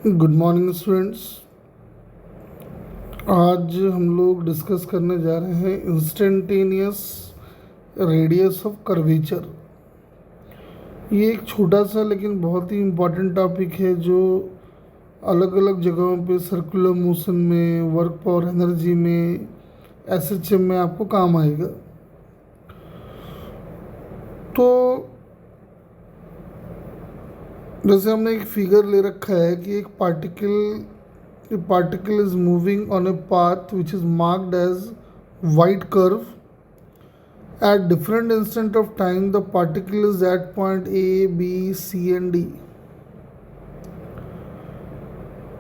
Good morning students. आज हम लोग डिस्कस करने जा रहे हैं इंस्टेंटेनियस रेडियस ऑफ कर्वेचर। ये एक छोटा सा लेकिन बहुत ही इम्पोर्टेंट टॉपिक है जो अलग अलग जगहों पे सर्कुलर मोशन में, वर्क पावर एनर्जी में, एसएचएम में आपको काम आएगा। तो जैसे हमने एक फिगर ले रखा है कि एक particle is moving on a path which is marked as white curve. At different instant of time, the particle is at point A, B, C, and D.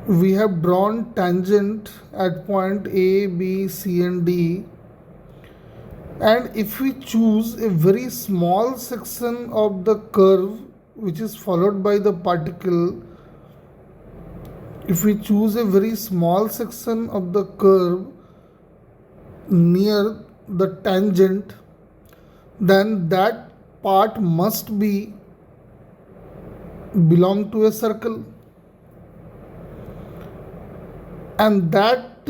We have drawn tangent at point A, B, C, and D. And if we choose a very small section of the curve which is followed by the particle, if we choose a very small section of the curve near the tangent, then that part must be belong to a circle, and that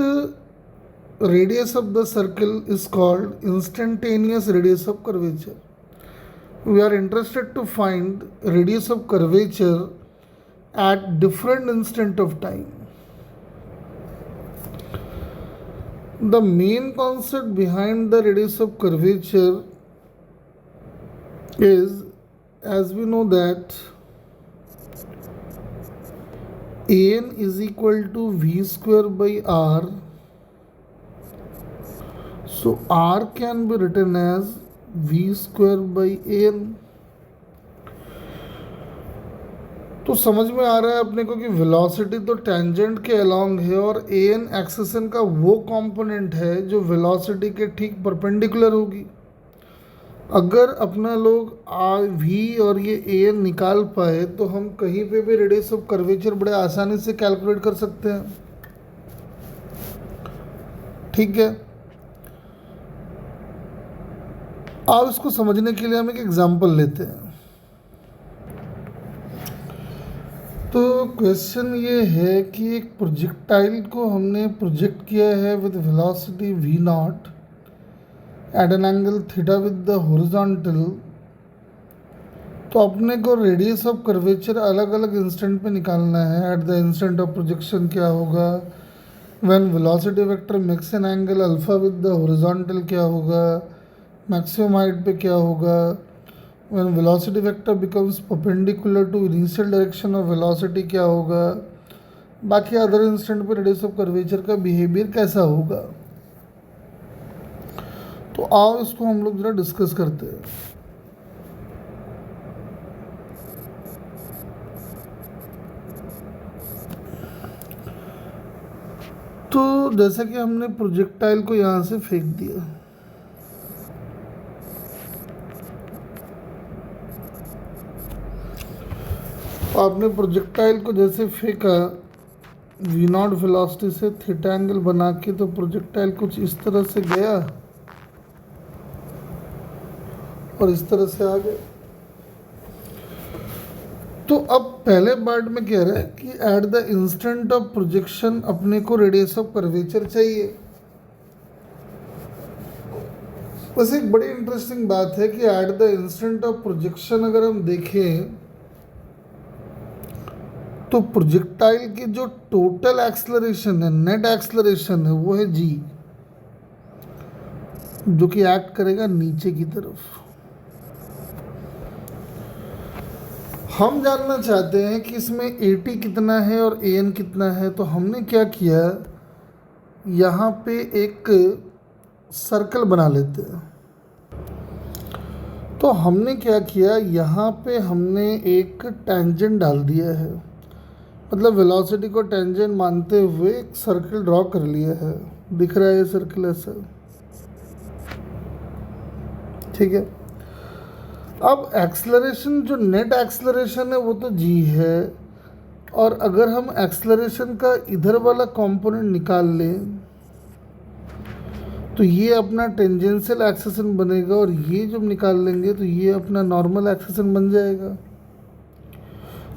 radius of the circle is called instantaneous radius of curvature. We are interested to find radius of curvature at different instant of time. The main concept behind the radius of curvature is, as we know, that An is equal to v square by r. So r can be written as v square by an. तो समझ में आ रहा है अपने को कि velocity तो tangent के अलोंग है और ए एन एक्सेशन का वो कंपोनेंट है जो वेलोसिटी के ठीक परपेंडिकुलर होगी। अगर अपना लोग आर वी और ये ए एन निकाल पाए तो हम कहीं पे भी रेडियस ऑफ कर्वेचर बड़े आसानी से कैलकुलेट कर सकते हैं। ठीक है, अब इसको समझने के लिए हम एक एग्जांपल लेते हैं। तो क्वेश्चन ये है कि एक प्रोजेक्टाइल को हमने प्रोजेक्ट किया है with velocity v not at an angle theta with the horizontal. तो अपने को रेडियस ऑफ कर्वेचर अलग अलग इंस्टेंट पे निकालना है। Eight the instant of projection क्या होगा, when velocity vector makes an angle alpha with the horizontal क्या होगा, मैक्सिमम हाइट पे क्या होगा, when velocity vector becomes perpendicular to initial direction of velocity क्या होगा, बाकी अदर इंस्टेंट पे रेडियस ऑफ कर्वेचर का बिहेवियर कैसा होगा। तो आओ इसको हम लोग जरा डिस्कस करते हैं। तो जैसा कि हमने प्रोजेक्टाइल को यहाँ से फेंक दिया, आपने प्रोजेक्टाइल को जैसे फेंका वी नॉट वेलोसिटी से थीटा एंगल बना के, तो प्रोजेक्टाइल कुछ इस तरह से गया और इस तरह से आ गया। तो अब पहले पार्ट में कह रहा है कि eight the instant of projection अपने को रेडियस ऑफ कर्वेचर चाहिए। वैसे एक बड़ी इंटरेस्टिंग बात है कि eight the instant of projection अगर हम देखें तो प्रोजेक्टाइल की जो टोटल एक्सलरेशन है, नेट एक्सलरेशन है, वो है जी, जो कि एक्ट करेगा नीचे की तरफ। हम जानना चाहते हैं कि इसमें ए टी कितना है और ए एन कितना है। तो हमने क्या किया, यहाँ पे एक सर्कल बना लेते हैं। तो हमने क्या किया, यहाँ पे हमने एक टेंजेंट डाल दिया है, मतलब वेलोसिटी को टेंजेंट मानते हुए एक सर्कल ड्रॉ कर लिया है। दिख रहा है ये सर्कल ऐसा, ठीक है। अब एक्सलरेशन जो नेट एक्सलरेशन है वो तो जी है, और अगर हम एक्सलरेशन का इधर वाला कंपोनेंट निकाल लें तो ये अपना टेंजेंशियल एक्सेशन बनेगा, और ये जब निकाल लेंगे तो ये अपना नॉर्मल एक्सेशन बन जाएगा।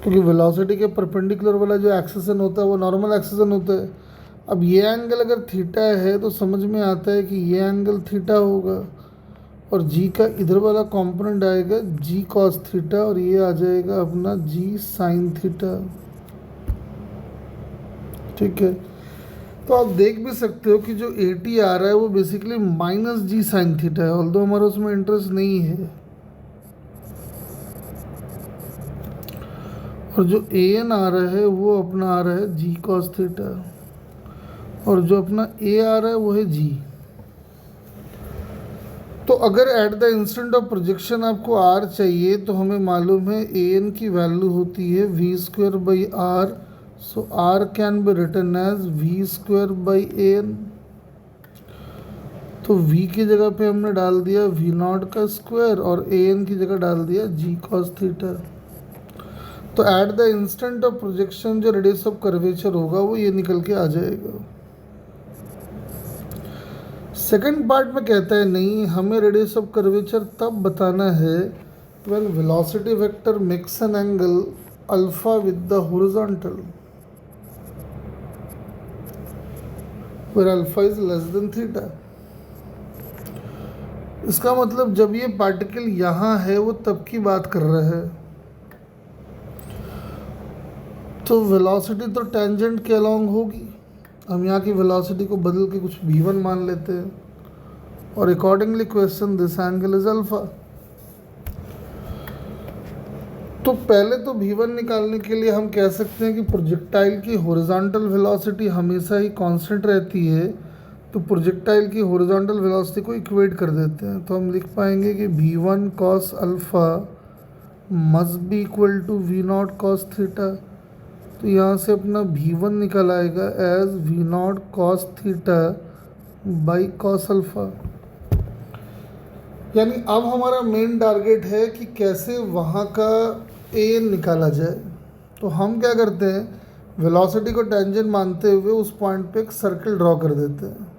क्योंकि वेलोसिटी के परपेंडिकुलर वाला जो एक्सेशन होता है वो नॉर्मल एक्सेशन होता है। अब ये एंगल अगर थीटा है तो समझ में आता है कि ये एंगल थीटा होगा, और जी का इधर वाला कंपोनेंट आएगा जी कॉस थीटा, और ये आ जाएगा अपना जी साइन थीटा। ठीक है, तो आप देख भी सकते हो कि जो ए टी आ रहा है वो बेसिकली माइनस जी साइन थीटा है, ऑल्दो हमारा उसमें इंटरेस्ट नहीं है। और जो ए एन आ रहा है वो अपना आ रहा है जी कॉस थीटा, और जो अपना ए आ रहा है वो है जी। तो अगर eight the instant of projection आपको आर चाहिए तो हमें मालूम है ए एन की वैल्यू होती है we square by r, so r can be written as v square by A n. तो v की जगह पे हमने डाल दिया वी नॉट का स्क्वायर, और ए एन की जगह डाल दिया जी कॉस थीटा। तो eight the instant of projection जो रेडियस ऑफ कर्वेचर होगा वो ये निकल के आ जाएगा। सेकंड पार्ट में कहता है नहीं, हमें रेडियस ऑफ कर्वेचर तब बताना है when velocity vector makes an angle alpha with the horizontal where alpha is less than theta. इसका मतलब जब ये पार्टिकल यहाँ है वो तब की बात कर रहा है, तो वेलोसिटी तो टेंजेंट के अलोंग होगी। हम यहाँ की वेलोसिटी को बदल के कुछ v1 मान लेते हैं, और accordingly question this angle is alpha. तो पहले तो v1 निकालने के लिए हम कह सकते हैं कि प्रोजेक्टाइल की हॉरिजॉन्टल वेलोसिटी हमेशा ही कांस्टेंट रहती है, तो प्रोजेक्टाइल की हॉरिजॉन्टल वेलोसिटी को इक्वेट कर देते हैं। तो हम लिख पाएंगे कि v1 cos alpha must be equal to v not cos theta. तो यहाँ से अपना v1 निकल आएगा as v not cos theta by cos alpha. यानी अब हमारा मेन टारगेट है कि कैसे वहाँ का ए निकाला जाए। तो हम क्या करते हैं, वेलोसिटी को टेंजेंट मानते हुए उस पॉइंट पे एक सर्कल ड्रॉ कर देते हैं।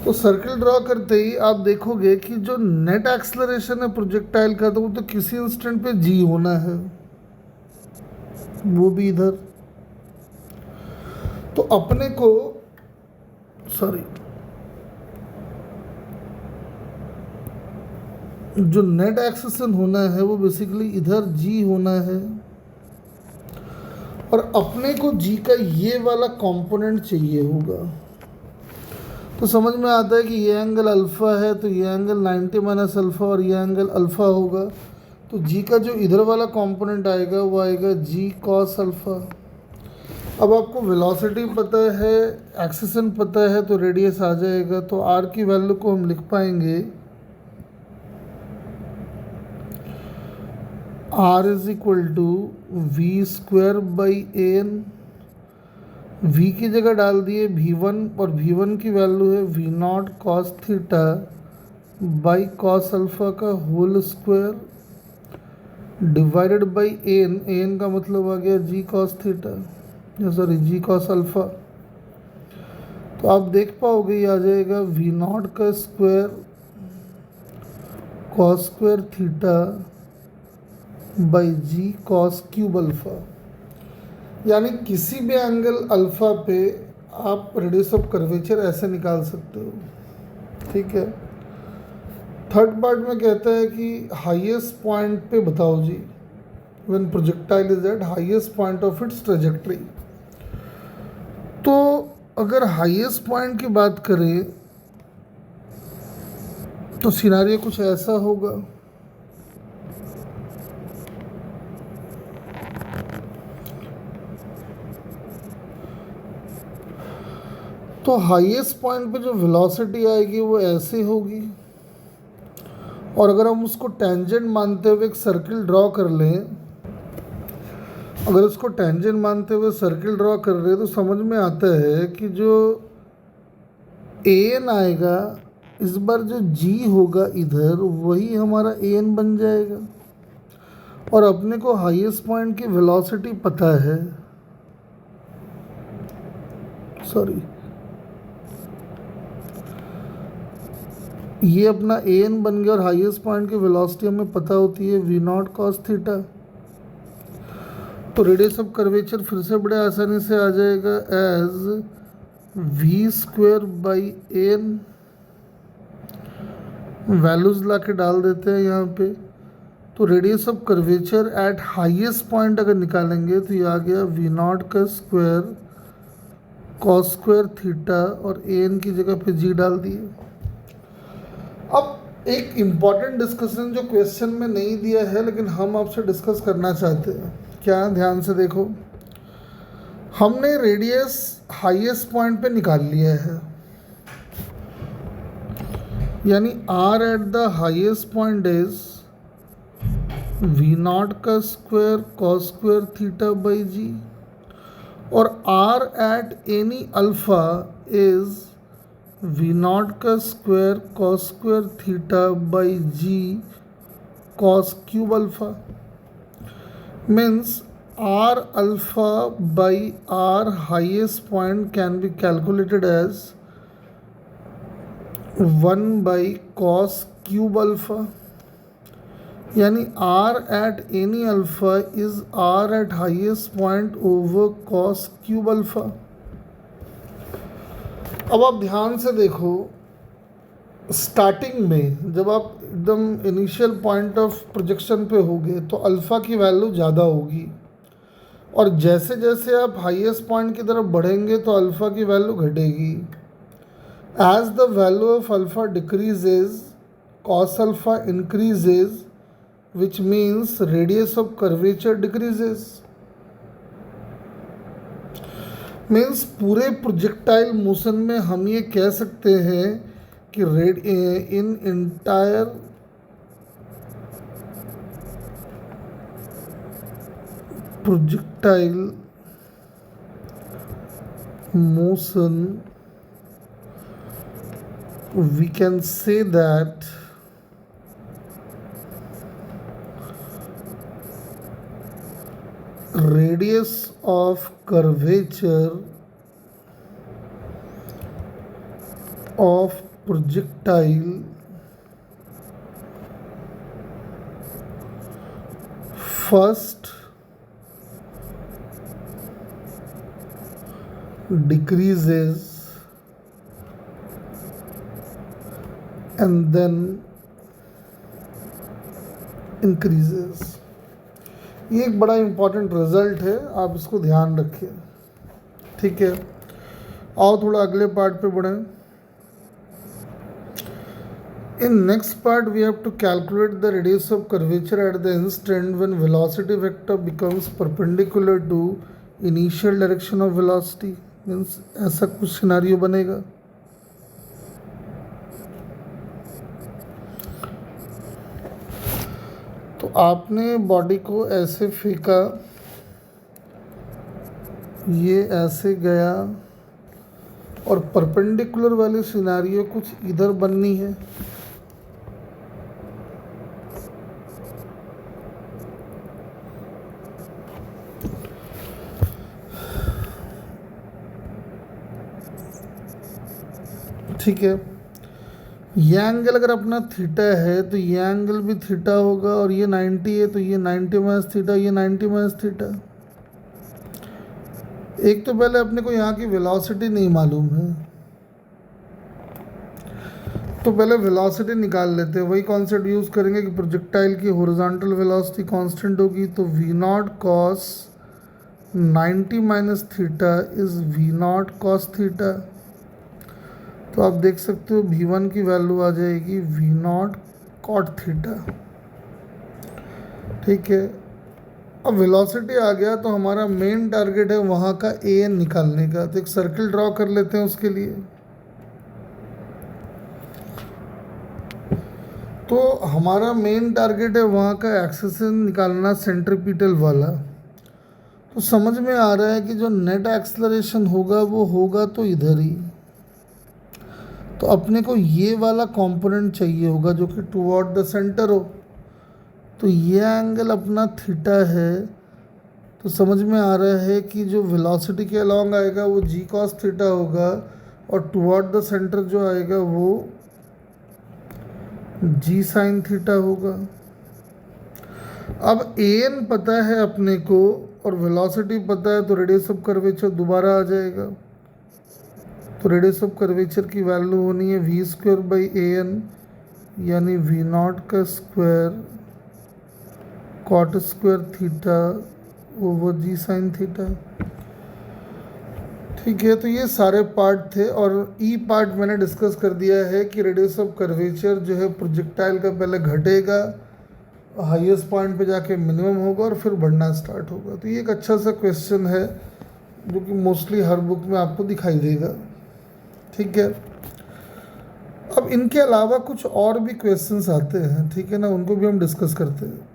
तो सर्कल ड्रॉ करते ही आप देखोगे कि जो नेट एक्सलरेशन है प्रोजेक्टाइल का, तो वो तो किसी इंस्टेंट पे जी होना है, वो भी इधर। तो अपने को जो नेट एक्सेशन होना है वो बेसिकली इधर जी होना है, और अपने को जी का ये वाला कंपोनेंट चाहिए होगा। तो समझ में आता है कि ये एंगल अल्फ़ा है, तो ये एंगल 90 माइनस अल्फ़ा, और ये एंगल अल्फ़ा होगा। तो जी का जो इधर वाला कंपोनेंट आएगा वो आएगा जी कॉस अल्फ़ा। अब आपको वेलोसिटी पता है, एक्सेशन पता है, तो रेडियस आ जाएगा। तो आर की वैल्यू को हम लिख पाएंगे r is equal to v square by A n. v की जगह डाल दिए v1, और v1 की वैल्यू है V not cos theta by cos alpha का whole square divided by N. N का मतलब आ गया G cos theta, G cos alpha. तो आप देख पाओगे ये आ जाएगा वी नॉट का square cos square theta by G cos cube alpha. यानी किसी भी एंगल अल्फ़ा पे आप रेडियस ऑफ कर्वेचर ऐसे निकाल सकते हो। ठीक है, थर्ड पार्ट में कहता है कि हाईएस्ट पॉइंट पे बताओ जी, when projectile is at highest point of its trajectory. तो अगर हाईएस्ट पॉइंट की बात करें तो सिनारियो कुछ ऐसा होगा। तो हाईएस्ट पॉइंट पे जो वेलोसिटी आएगी वो ऐसे होगी, और अगर हम उसको टेंजेंट मानते हुए एक सर्किल ड्रॉ कर लें, अगर उसको टेंजेंट मानते हुए सर्किल ड्रॉ कर रहे हैं तो समझ में आता है कि जो ए एन आएगा इस बार जो जी होगा इधर वही हमारा ए एन बन जाएगा, और अपने को हाईएस्ट पॉइंट की वेलोसिटी पता है, ये अपना ए एन बन गया और हाईएस्ट पॉइंट की वेलोसिटी हमें पता होती है वी नॉट कॉस थीटा। तो रेडियस ऑफ कर्वेचर फिर से बड़े आसानी से आ जाएगा as V square by N. Values ला के डाल देते हैं यहाँ पे। तो radius of curvature at highest point अगर निकालेंगे तो ये आ गया वी नॉट का स्क्वायर कॉस स्क्वायर थीटा और ए एन की जगह पे जी डाल दिए। अब एक इम्पॉर्टेंट डिस्कशन जो क्वेश्चन में नहीं दिया है लेकिन हम आपसे डिस्कस करना चाहते हैं, क्या, ध्यान से देखो। हमने रेडियस हाईएस्ट पॉइंट पे निकाल लिया है, यानी R at the highest point is V naught का square cos square theta by G, और R at any alpha is V naught का square cos square theta by G cos cube alpha. Means R alpha by R highest point can be calculated as 1 by cos cube alpha, यानी R at any alpha is R at highest point over cos cube alpha. अब आप ध्यान से देखो, starting में जब आप एकदम इनिशियल पॉइंट ऑफ प्रोजेक्शन पे होगे तो अल्फ़ा की वैल्यू ज़्यादा होगी, और जैसे जैसे आप हाईएस्ट पॉइंट की तरफ बढ़ेंगे तो अल्फ़ा की वैल्यू घटेगी। As the value of alpha decreases cos alpha increases, which means radius of curvature decreases. Means पूरे प्रोजेक्टाइल मोशन में हम ये कह सकते हैं कि in entire projectile motion we can say that radius of curvature of projectile first decreases and then increases। ये एक बड़ा इम्पॉर्टेंट रिजल्ट है, आप इसको ध्यान रखिए, ठीक है। आओ थोड़ा अगले पार्ट पे बढ़ें। In next part we have to calculate the radius of curvature at the instant when velocity vector becomes perpendicular to initial direction of velocity. Means ऐसा कुछ सिनेरियो बनेगा। तो आपने बॉडी को ऐसे फेंका, ये ऐसे गया, और परपेंडिकुलर वाली सिनेरियो कुछ इधर बननी है। ठीक है, ये एंगल अगर अपना थीटा है तो ये एंगल भी थीटा होगा, और ये 90 है तो ये 90 माइनस थीटा, ये 90 माइनस थीटा। एक तो पहले अपने को यहाँ की वेलोसिटी नहीं मालूम है, तो पहले वेलोसिटी निकाल लेते हैं। वही कॉन्सेप्ट यूज़ करेंगे कि प्रोजेक्टाइल की हॉरिजॉन्टल वेलोसिटी कांस्टेंट होगी, तो v not cos 90 minus theta is v not cos theta. तो आप देख सकते हो v1 की वैल्यू आ जाएगी वी नॉट कॉट थीटा, ठीक है। अब वेलोसिटी आ गया तो हमारा मेन टारगेट है वहाँ का ए एन निकालने का। तो एक सर्किल ड्रॉ कर लेते हैं उसके लिए। तो हमारा मेन टारगेट है वहाँ का एक्सिस निकालना, सेंट्रीपिटल वाला। तो समझ में आ रहा है कि जो नेट एक्सेलरेशन होगा वो होगा तो इधर ही। तो अपने को ये वाला कंपोनेंट चाहिए होगा जो कि टुवर्ड द सेंटर हो। तो ये एंगल अपना थीटा है, तो समझ में आ रहा है कि जो वेलोसिटी के अलॉन्ग आएगा वो जी कॉस थीटा होगा, और टुवर्ड द सेंटर जो आएगा वो जी साइन थीटा होगा। अब ए एन पता है अपने को और वेलोसिटी पता है, तो रेडियस ऑफ कर्वेचर दोबारा आ जाएगा। तो रेडियस ऑफ कर्वेचर की वैल्यू होनी है we square by A N, यानी वी नॉट का square cot square theta over G sine theta. ठीक है, तो ये सारे पार्ट थे। और ई पार्ट मैंने डिस्कस कर दिया है कि रेडियस ऑफ कर्वेचर जो है प्रोजेक्टाइल का पहले घटेगा, हाईएस्ट पॉइंट पे जाके मिनिमम होगा और फिर बढ़ना स्टार्ट होगा। तो ये एक अच्छा सा क्वेश्चन है जो कि मोस्टली हर बुक में आपको दिखाई देगा। ठीक है, अब इनके अलावा कुछ और भी क्वेश्चंस आते हैं, ठीक है ना, उनको भी हम डिस्कस करते हैं।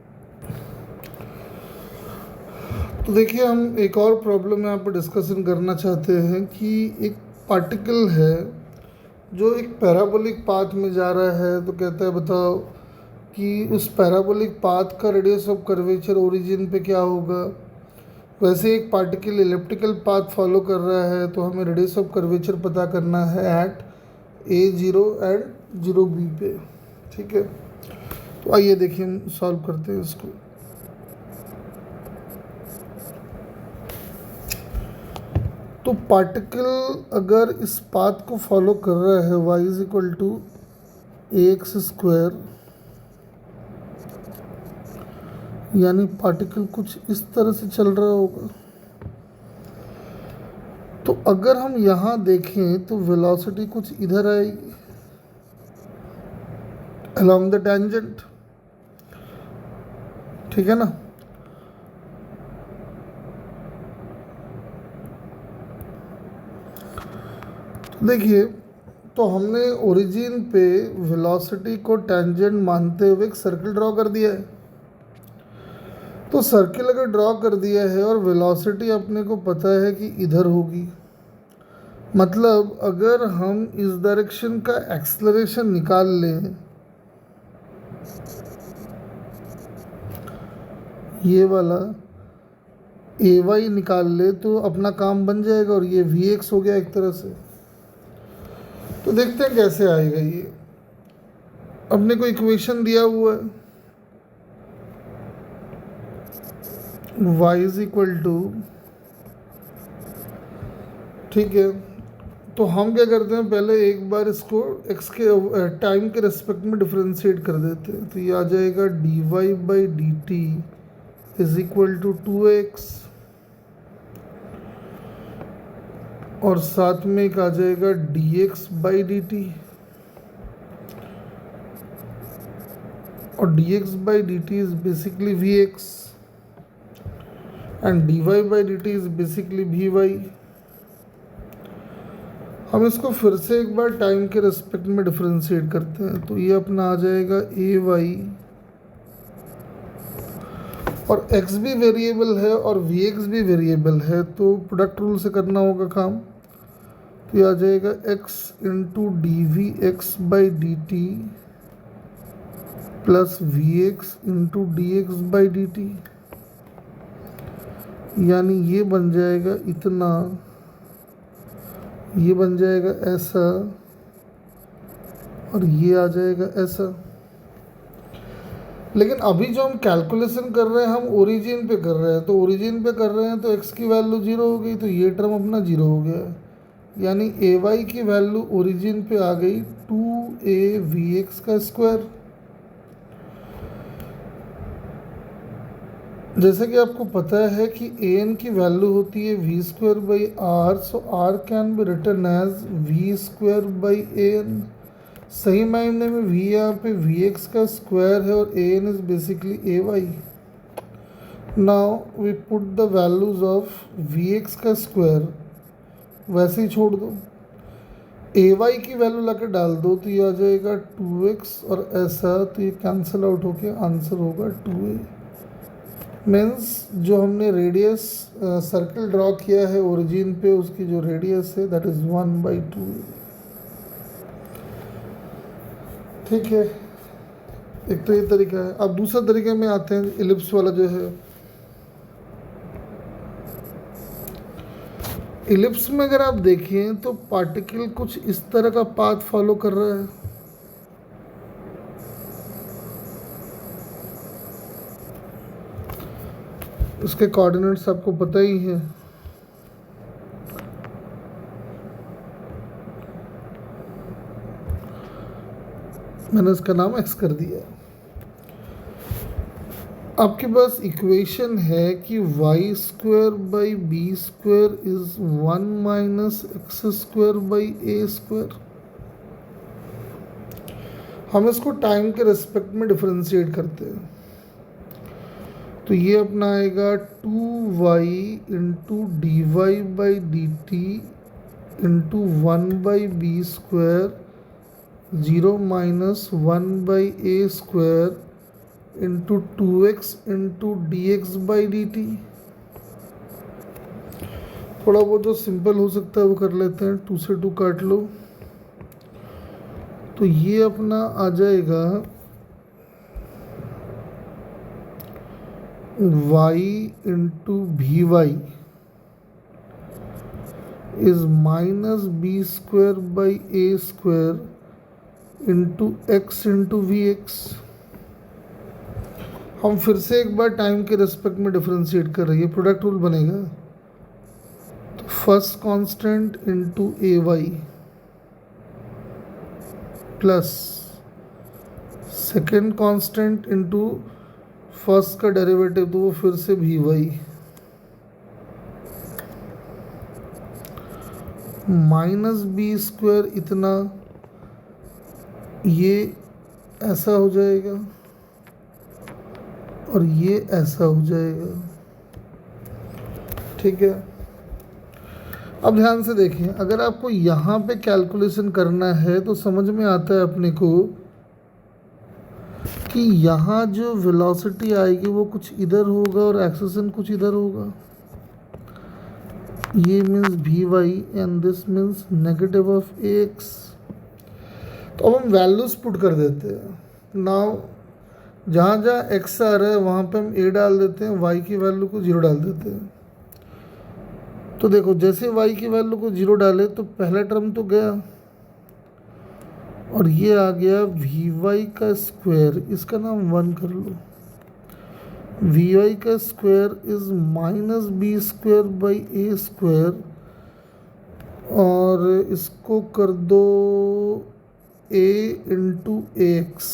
तो देखिए, हम एक और प्रॉब्लम यहाँ पर डिस्कशन करना चाहते हैं कि एक पार्टिकल है जो एक पैराबोलिक पाथ में जा रहा है। तो कहता है बताओ कि उस पैराबोलिक पाथ का रेडियस ऑफ कर्वेचर ओरिजिन पे क्या होगा। वैसे एक पार्टिकल इलिप्टिकल पाथ फॉलो कर रहा है, तो हमें रेडियस ऑफ कर्वेचर पता करना है एट A0 एंड 0B पे। ठीक है, तो आइए देखिए हम सॉल्व करते हैं इसको। तो पार्टिकल अगर इस पाथ को फॉलो कर रहा है y is equal to ax square, यानी पार्टिकल कुछ इस तरह से चल रहा होगा। तो अगर हम यहाँ देखें तो वेलोसिटी कुछ इधर आएगी along द टेंजेंट। ठीक है ना, देखिए, तो हमने ओरिजिन पे वेलोसिटी को टेंजेंट मानते हुए एक सर्कल ड्रॉ कर दिया है। तो सर्कल अगर ड्रॉ कर दिया है और वेलोसिटी अपने को पता है कि इधर होगी, मतलब अगर हम इस डायरेक्शन का एक्सेलरेशन निकाल लें, ये वाला ए वाई निकाल ले, तो अपना काम बन जाएगा और ये वी एक्स हो गया एक तरह से। तो देखते हैं कैसे आएगा ये। अपने को इक्वेशन दिया हुआ है y इज इक्वल टू, ठीक है, तो हम क्या करते हैं, पहले एक बार इसको x के टाइम के रेस्पेक्ट में डिफरेंशिएट कर देते हैं। तो ये आ जाएगा dy by d t is equal to 2x, और साथ में एक आ जाएगा dx बाई डी टी, और dx by d t is basically vx and dy by d t is basically vy। हम इसको फिर से एक बार टाइम के रेस्पेक्ट में डिफरेंशिएट करते हैं। तो ये अपना आ जाएगा ay, और x भी वेरिएबल है और vx भी वेरिएबल है, तो प्रोडक्ट रूल से करना होगा काम। तो ये आ जाएगा x into d v x by d t plus v x into d x by d t, यानी ये बन जाएगा इतना, ये बन जाएगा ऐसा, और ये आ जाएगा ऐसा। लेकिन अभी जो हम कैलकुलेशन कर रहे हैं, हम ओरिजिन पे कर रहे हैं। तो ओरिजिन पे कर रहे हैं तो x की वैल्यू 0 हो गई, तो ये टर्म अपना 0 हो गया, यानी ए वाई की वैल्यू ओरिजिन पे आ गई 2a(vx) का स्क्वायर। जैसे कि आपको पता है कि ए एन की वैल्यू होती है we square by r, so r can be written as v square by A n. सही मायने में v यहाँ पे vx का स्क्वायर है और an is basically ay। Now we put the values of vx का स्क्वायर, वैसे ही छोड़ दो, ay की वैल्यू लाके डाल दो, तो ये आ जाएगा 2x और ऐसा, तो ये कैंसिल आउट होके आंसर होगा 2a। मीन्स जो हमने रेडियस सर्कल ड्रॉ किया है ओरिजिन पे, उसकी जो रेडियस है दैट इज 1/2। ठीक है, एक तो ये तरीका है। अब दूसरा तरीके में आते हैं, इलिप्स वाला जो है। इलिप्स में अगर आप देखें तो पार्टिकल कुछ इस तरह का पाथ फॉलो कर रहा है। इसके कोऑर्डिनेट्स आपको पता ही है। मैंने इसका नाम x कर दिया। आपके पास इक्वेशन है कि y square by b square is 1 minus x square by A square. हम इसको टाइम के रिस्पेक्ट में डिफरेंशिएट करते हैं, तो ये अपना आएगा 2y into d y by d t into 1 by b square 0 minus 1 by A square into 2x into d x by d t. थोड़ा बहुत जो सिंपल हो सकता है वो कर लेते हैं, 2 से 2 काट लो, तो ये अपना आ जाएगा y into V Y is minus B square by A square into X into we X. हम फिर से एक बार टाइम के रिस्पेक्ट में डिफरेंशिएट कर रही है, प्रोडक्ट रूल बनेगा, तो फर्स्ट कांस्टेंट इंटू ए Y plus second constant into first का डेरिवेटिव, तो वो फिर से V Y minus B square इतना, ये ऐसा हो जाएगा और ये ऐसा हो जाएगा। ठीक है, अब ध्यान से देखें, अगर आपको यहाँ पे कैलकुलेशन करना है तो समझ में आता है अपने को कि यहाँ जो वेलोसिटी आएगी वो कुछ इधर होगा और एक्सेलरेशन कुछ इधर होगा। ये means v y and this means negative of x. तो अब हम वैल्यूज पुट कर देते हैं। नाउ जहाँ जहाँ एक्स आ रहा है वहाँ पे हम ए डाल देते हैं, वाई की वैल्यू को 0 डाल देते हैं। तो देखो जैसे वाई की वैल्यू को 0 डाले तो पहला टर्म तो गया और ये आ गया वी वाई का स्क्वायर, इसका नाम 1 कर लो। वी वाई का square is minus B square by A square, और इसको कर दो ए इंटू एक्स,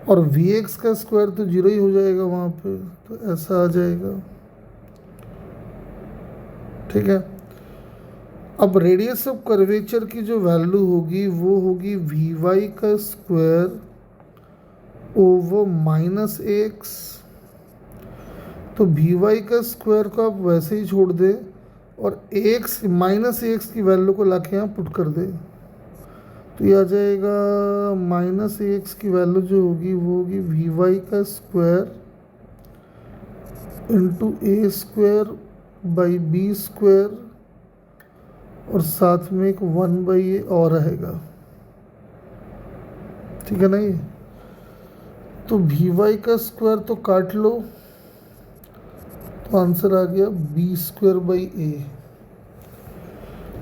और वी एक्स का स्क्वायर तो 0 ही हो जाएगा वहाँ पे, तो ऐसा आ जाएगा। ठीक है, अब रेडियस ऑफ कर्वेचर की जो वैल्यू होगी वो होगी वी वाई का स्क्वायर ओवर माइनस एक्स। तो वी वाई का स्क्वायर को आप वैसे ही छोड़ दें और एक्स माइनस एक्स की वैल्यू को लाके यहाँ पुट कर दें, तो ये आ जाएगा माइनस एक्स की वैल्यू जो होगी वो होगी वी वाई का square into a square by b square, और साथ में एक 1 बाई ए और रहेगा। ठीक है ना, ये तो वी वाई का स्क्वायर तो काट लो, तो आंसर आ गया बी स्क्वायर बाई ए।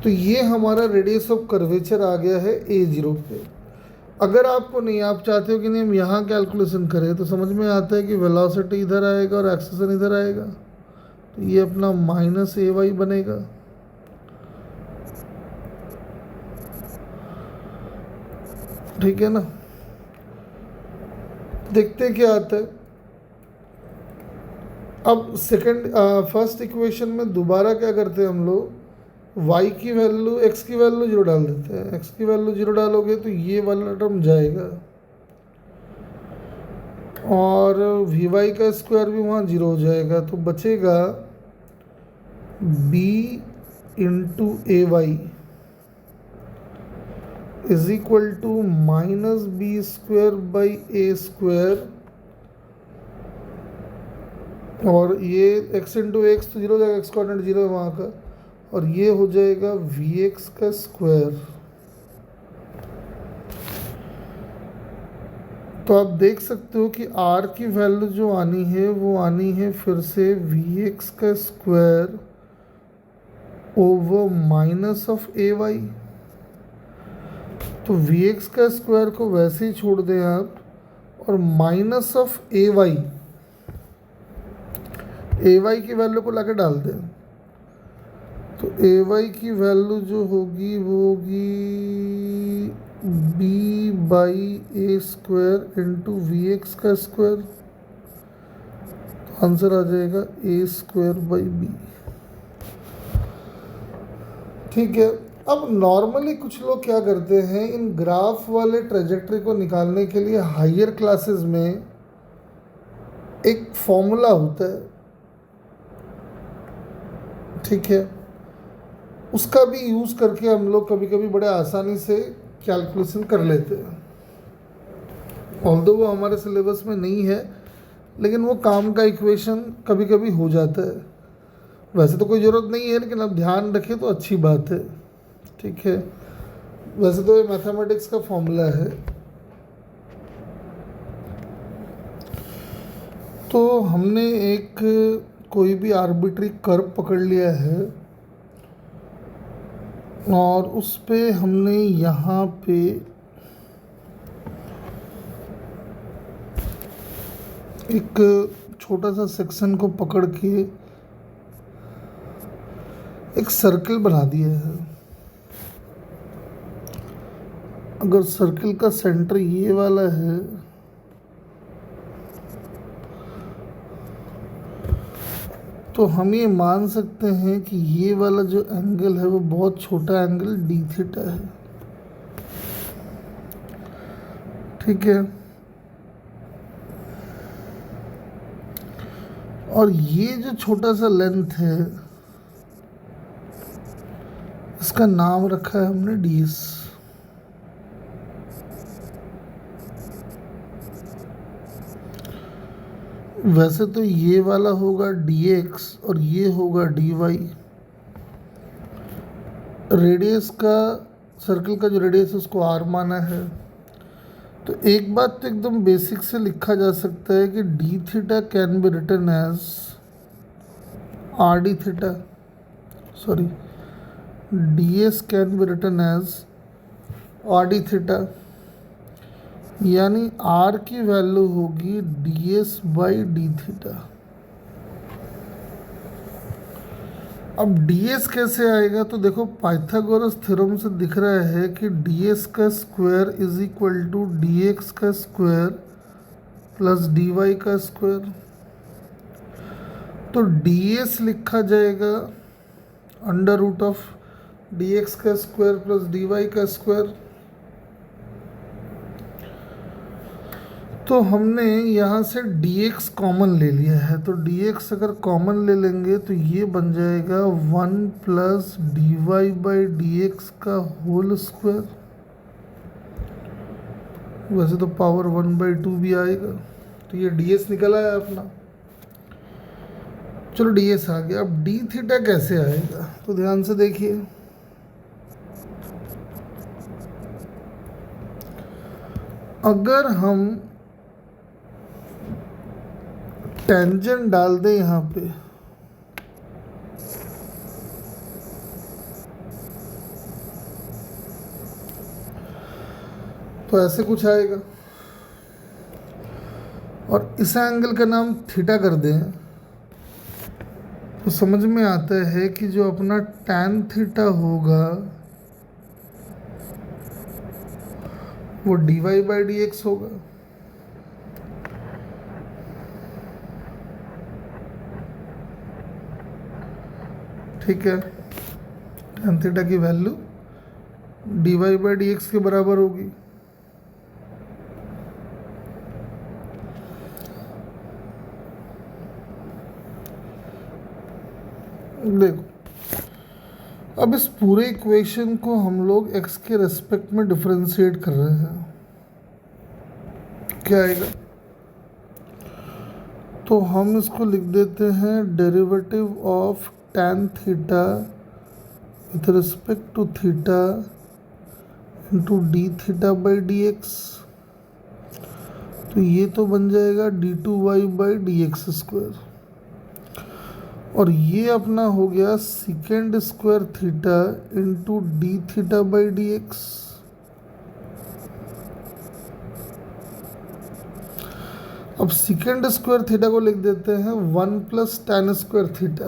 तो ये हमारा रेडियस ऑफ कर्वेचर आ गया है A0 पे। अगर आपको नहीं, आप चाहते हो कि नहीं हम यहाँ कैलकुलेशन करें, तो समझ में आता है कि वेलोसिटी इधर आएगा और एक्सेलरेशन इधर आएगा, तो ये अपना माइनस ए वाई बनेगा। ठीक है ना, देखते हैं क्या आता है। अब फर्स्ट इक्वेशन में दोबारा क्या करते हैं हम लोग, y की वैल्यू x की वैल्यू 0 डाल देते हैं। x की वैल्यू 0 डालोगे तो ये वाला टर्म जाएगा और वी वाई का स्क्वायर भी वहाँ 0 हो जाएगा, तो बचेगा b into A y is equal to minus B square by A square, और ये x इंटू एक्स तो 0 हो जाएगा, x कोऑर्डिनेट 0 है वहाँ का, और ये हो जाएगा वी एक्स का स्क्वायर। तो आप देख सकते हो कि r की वैल्यू जो आनी है वो आनी है फिर से वी एक्स का square over minus of a y. तो वी एक्स का स्क्वायर को वैसे ही छोड़ दें आप, और minus of a y a y की वैल्यू को लाके डाल दें, तो ए वाई की वैल्यू जो होगी वो होगी b by A square into we x का स्क्वायर। आंसर आ जाएगा ए स्क्वायर बाई बी। ठीक है। अब नॉर्मली कुछ लोग क्या करते हैं, इन ग्राफ वाले ट्रेजेक्ट्री को निकालने के लिए हायर क्लासेस में एक फॉर्मूला होता है, ठीक है, उसका भी यूज़ करके हम लोग कभी कभी बड़े आसानी से कैलकुलेशन कर लेते हैं। ऑल्दो वो हमारे सिलेबस में नहीं है, लेकिन वो काम का इक्वेशन कभी कभी हो जाता है। वैसे तो कोई ज़रूरत नहीं है, लेकिन अब ध्यान रखें तो अच्छी बात है। ठीक है, वैसे तो ये मैथमेटिक्स का फॉर्मूला है। तो हमने एक कोई भी आर्बिट्री कर्व पकड़ लिया है और उस पे हमने यहाँ पे एक छोटा सा सेक्शन को पकड़ के एक सर्कल बना दिया है। अगर सर्कल का सेंटर ये वाला है तो हम ये मान सकते हैं कि ये वाला जो एंगल है वो बहुत छोटा एंगल डी थीटा है। ठीक है, और ये जो छोटा सा लेंथ है इसका नाम रखा है हमने डी एस। वैसे तो ये वाला होगा डी एक्स और ये होगा डी वाई। रेडियस का, सर्कल का जो रेडियस है उसको आर माना है। तो एक बात तो एकदम बेसिक से लिखा जा सकता है कि d theta can be written as r d theta, sorry, d s can be written as r d theta, यानी आर की वैल्यू होगी d s by d theta. अब डी एस कैसे आएगा, तो देखो पाइथागोरस थ्योरम से दिख रहा है कि डी एस का square is equal to d x का स्क्वायर प्लस डी वाई का स्क्वायर। तो डी एस लिखा जाएगा under root of d x का स्क्वायर प्लस डी वाई का स्क्वायर। तो हमने यहाँ से dx कॉमन ले लिया है, तो dx अगर कॉमन ले लेंगे तो ये बन जाएगा 1 plus d y by d x का होल स्क्वायर। वैसे तो पावर 1/2 भी आएगा, तो ये ds निकल आया अपना। चलो ds आ गया। अब d थीटा कैसे आएगा, तो ध्यान से देखिए। अगर हम टेंजेंट डाल दें यहाँ पे, तो ऐसे कुछ आएगा, और इस एंगल का नाम थीटा कर दें तो समझ में आता है कि जो अपना टैन थीटा होगा वो d y by d x होगा। ठीक है, tan थीटा की value d y by d x के बराबर होगी। देखो, अब इस पूरे इक्वेशन को हम लोग x के रेस्पेक्ट में डिफरेंशिएट कर रहे हैं। क्या आएगा, तो हम इसको लिख देते हैं derivative of tan theta with respect to theta into d theta by d x. तो ये तो बन जाएगा d two y by d x square, और ये अपना हो गया second square theta into d theta by d x. अब अब सेकेंड स्क्वायर थीटा को लिख देते हैं 1 + tan² थीटा,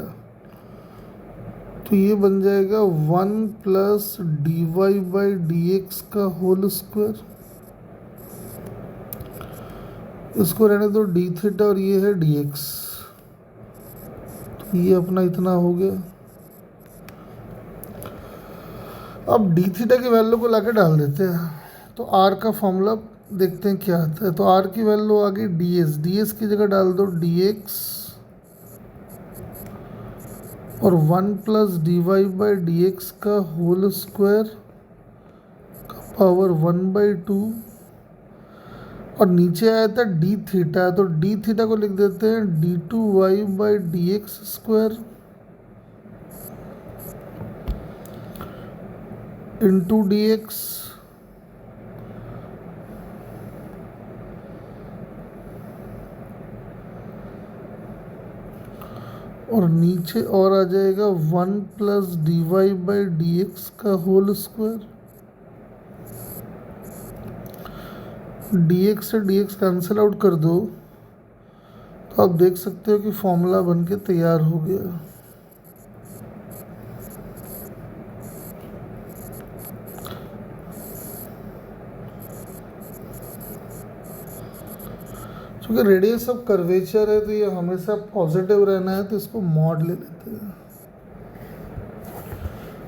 तो ये बन जाएगा 1 + dy/dx का होल स्क्वायर। इसको रहने दो डी थीटा और ये है dx, तो ये अपना इतना हो गया। अब डी थीटा की वैल्यू को लाके डाल देते हैं, तो r का फॉर्मूला देखते हैं क्या आता है। तो r की वैल्यू आ गई ds की जगह डाल दो dx और 1 + dy/dx का होल स्क्वायर का पावर 1/2, और नीचे आया था डी थीटा, तो डी थीटा को लिख देते हैं d2y/dx² इंटू dx, और नीचे और आ जाएगा 1 + dy/dx का होल स्क्वायर। dx से dx कैंसिल आउट कर दो, तो आप देख सकते हो कि फॉर्मूला बनके तैयार हो गया। क्योंकि रेडियस ऑफ कर्वेचर है तो ये हमेशा पॉजिटिव रहना है, तो इसको मॉड ले लेते हैं।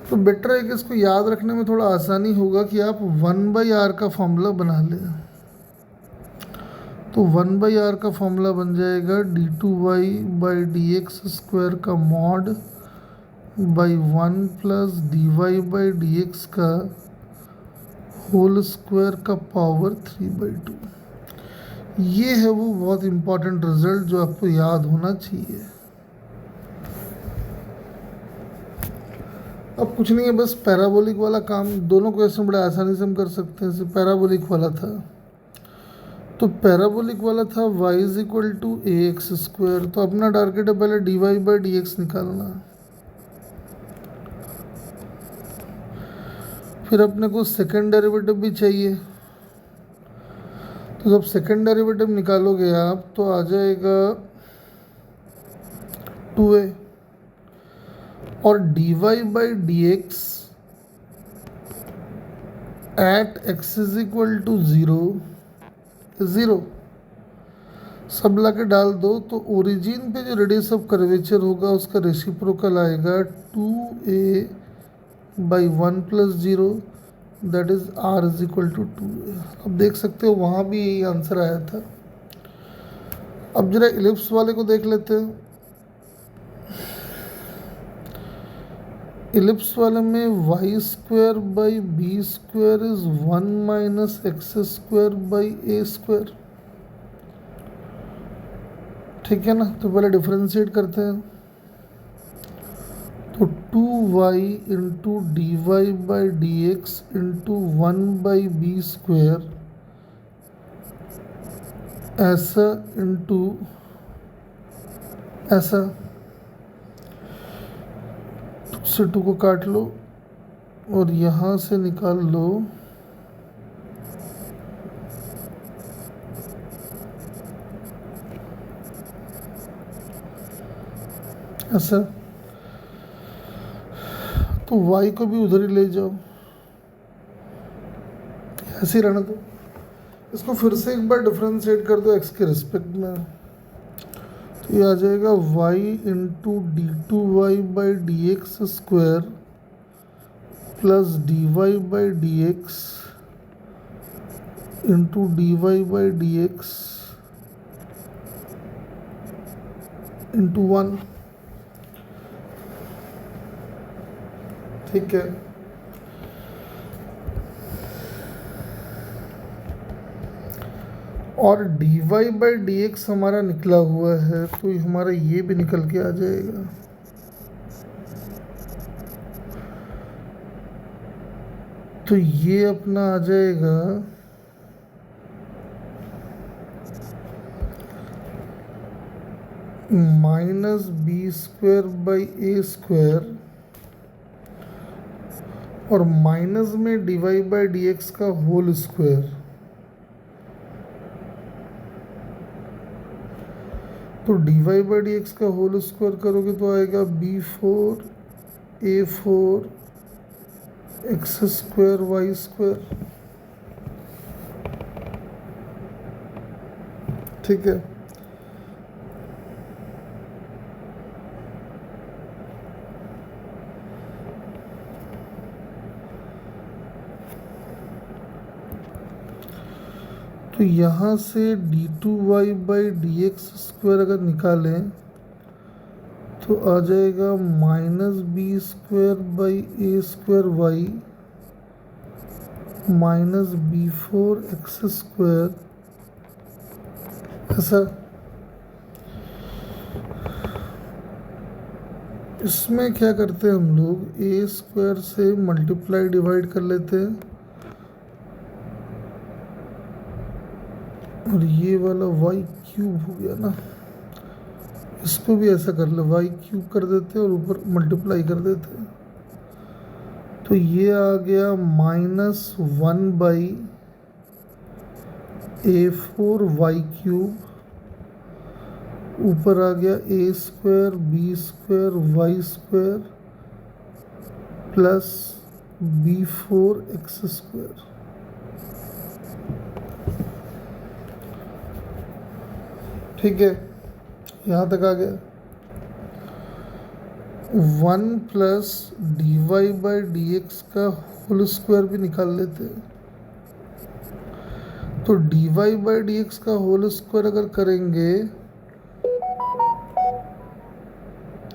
तो बेटर है कि इसको याद रखने में थोड़ा आसानी होगा कि आप 1/r का फॉर्मूला बना लें। तो 1/r का फॉर्मूला बन जाएगा d2y/dx² का मॉड बाई 1 + dy/dx का होल स्क्वायर का पावर 3/2। ये है वो बहुत इम्पोर्टेंट रिजल्ट जो आपको याद होना चाहिए। अब कुछ नहीं है, बस पैराबोलिक वाला काम, दोनों क्वेश्चन बड़े आसानी से हम कर सकते हैं। जैसे पैराबोलिक वाला था, तो पैराबोलिक वाला था y = ax², तो अपना टारगेट है पहले dy/dx निकालना। फिर अपने को सेकेंड डेरिवेटिव भी चाहिए, तो जब सेकेंड डेरिवेटिव निकालोगे आप तो आ जाएगा 2a, और dy/dx एट x = 0 सब ला के डाल दो, तो ओरिजिन पे जो रेडियस ऑफ कर्वेचर होगा उसका रेसिप्रोकल आएगा 2a/1 + 0, that is r = 2a। अब देख सकते हो वहाँ भी यही आंसर आया था। अब जरा इलिप्स वाले को देख लेते हैं। इलिप्स वाले में y²/b² इज 1 - x²/a²। ठीक है ना, तो पहले डिफरेंशिएट करते हैं। तो 2y × dy/dx × 1/b², ऐसा इंटू ऐसा, से 2 को काट लो और यहाँ से निकाल लो ऐसा, तो y को भी उधर ही ले जाओ, ऐसे ही रहना दो। इसको फिर से एक बार डिफरेंशिएट कर दो x के रिस्पेक्ट में, तो ये आ जाएगा y × d2y/dx² plus dy/dx × dy/dx × 1। ठीक है, और dy/dx हमारा निकला हुआ है, तो हमारा ये भी निकल के आ जाएगा। तो ये अपना आ जाएगा -b²/a², और माइनस में dy/dx का होल स्क्वायर। तो d y by d x का होल स्क्वायर करोगे तो आएगा b4 a4 x square Y square. ठीक है। तो यहाँ से d two y by d x square अगर निकालें तो आ जाएगा -b² by a² y -b4 x²। ऐसा इसमें क्या करते हैं हम लोग, a² से मल्टीप्लाई डिवाइड कर लेते हैं और ये वाला y³ हो गया ना, इसको भी ऐसा कर ले, y³ कर देते हैं और ऊपर मल्टीप्लाई कर देते हैं। तो ये आ गया -1/a4 y³, ऊपर आ गया a² b² y² plus b4 x²। ठीक है, यहाँ तक आ गया। 1 plus d y by d x का होल स्क्वायर भी निकाल लेते हैं। तो d y by d x का होल स्क्वायर अगर करेंगे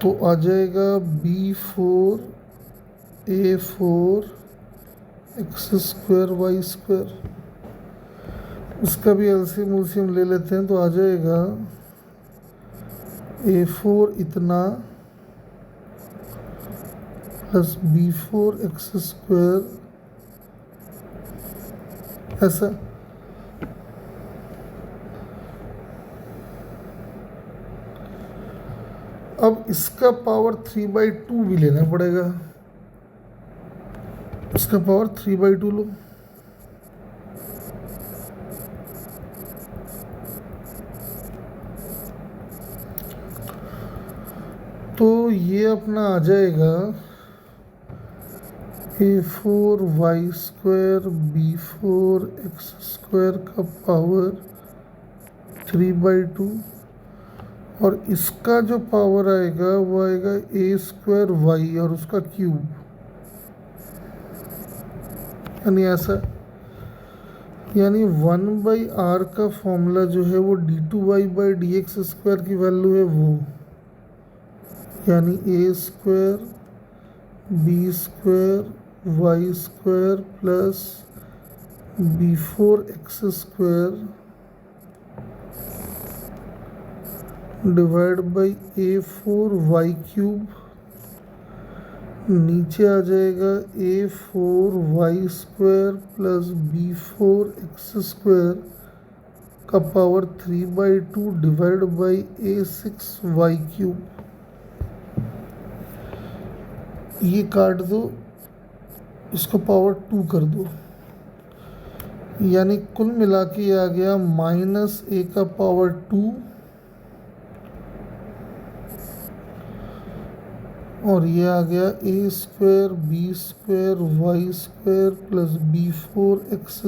तो आ जाएगा b4 a4 x² y²। इसका भी एलसीएम उलसीएम ले लेते हैं तो आ जाएगा a4 इतना प्लस b4 x², ऐसा। अब इसका पावर 3/2 भी लेना पड़ेगा, इसका पावर 3/2 लो। तो ये अपना आ जाएगा a4 y² b4 x² का पावर 3/2 और इसका जो पावर आएगा वो आएगा a² y और उसका क्यूब, यानी ऐसा। यानी 1/r का फॉर्मूला जो है वो d2y by d x square की वैल्यू है वो, यानी a² b² y² plus b4 x² divide by a4 y³ नीचे आ जाएगा a4 y² plus b4 x² का power 3/2 divide by a6 y³। ये काट दो, इसको पावर 2 कर दो, यानी कुल मिला के आ गया -a का पावर 2 और ये आ गया a² b² y² plus b4 x²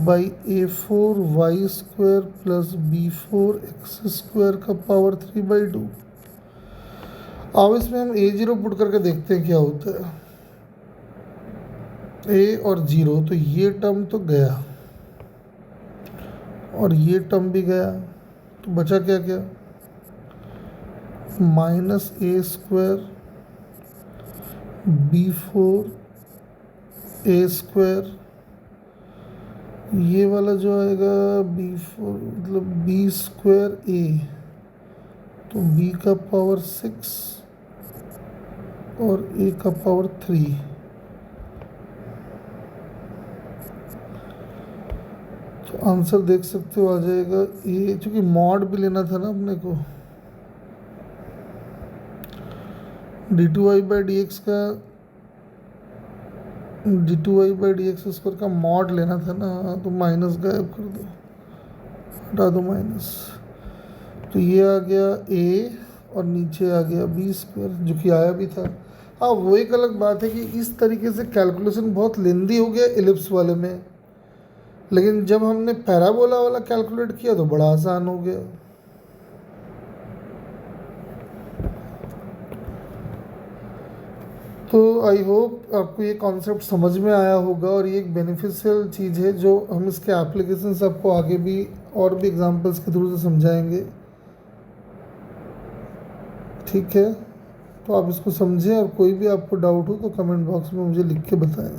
by a4 y² plus b4 x² का पावर 3/2। अब इसमें हम a0 पुट करके देखते हैं क्या होता है। a और 0, तो ये टर्म तो गया और ये टर्म भी गया, तो बचा क्या क्या, -a² b4 a², ये वाला जो आएगा b4 मतलब b² a, तो b का पावर 6 और a का पावर 3। तो आंसर देख सकते हो आ जाएगा ये, चूंकि मॉड भी लेना था ना अपने को, d2y बाई डी एक्स का d2y by d x square का मॉड लेना था ना, तो माइनस गायब कर दो, हटा दो माइनस। तो ये आ गया ए और नीचे आ गया बी स्क्वायर, जो कि आया भी था। हाँ, वो एक अलग बात है कि इस तरीके से कैलकुलेशन बहुत लेंदी हो गया इलिप्स वाले में, लेकिन जब हमने पैराबोला वाला कैलकुलेट किया तो बड़ा आसान हो गया। तो आई होप आपको ये कॉन्सेप्ट समझ में आया होगा, और ये एक बेनिफिशियल चीज़ है जो हम इसके एप्लीकेशंस आपको आगे भी और भी एग्जांपल्स के थ्रू से समझाएंगे। ठीक है, तो आप इसको समझें, और कोई भी आपको डाउट हो तो कमेंट बॉक्स में मुझे लिख के बताएं।